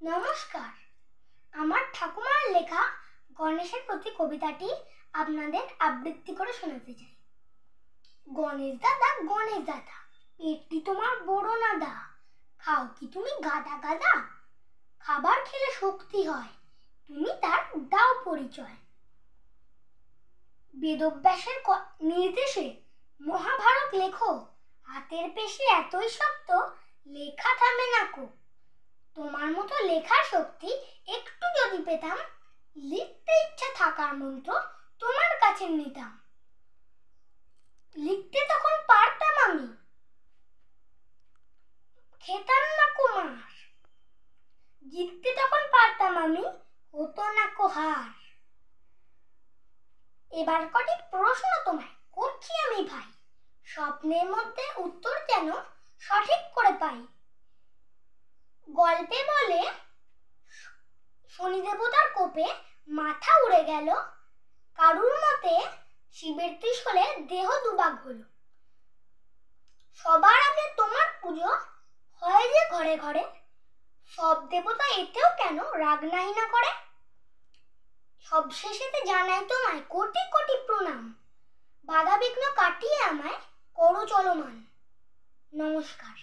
নমস্কার। আমার ঠাকুমার লেখা গণেশের প্রতি কবিতাটি আপনাদের আবৃত্তি করে শোনাতে চাই। গণেশ দাদা, গণেশ দাদা, পেটটি তোমার বড় নাদা, খাও কি তুমি গাদা গাদা? খাবার খেলে শক্তি হয়, তুমি তার দাও পরিচয়। বেদব্যাসের নির্দেশে মহাভারত লেখো, হাতের পেশি এতই শক্ত, লেখা থামে না কো। তোমার মতো লেখার শক্তি একটু যদি পেতাম, লিখতে ইচ্ছা থাকার মন্ত্র তোমার কাছে নিতাম। লিখতে তখন পারতাম আমি, খেতাম না কো মার। জিততে তখন পারতাম আমি, হতো না কো হার। এবার কটি প্রশ্ন তোমায় করছি আমি ভাই, স্বপ্নের মধ্যে উত্তর যেন সঠিক করে পাই। গল্পে বলে শনি দেবতার কোপে মাথা উড়ে গেল, কারুর মতে শিবের ত্রিশূলে দেহ দুভাগ হলো। সবার আগে তোমার পুজো হয় যে ঘরে ঘরে, সব দেবতা এতেও কেন রাগ নাহি না করে? সব শেষেতে জানাই তোমায় কোটি কোটি প্রণাম, বাধা বিঘ্ন কাটিয়ে আমায় করো চলমান। নমস্কার।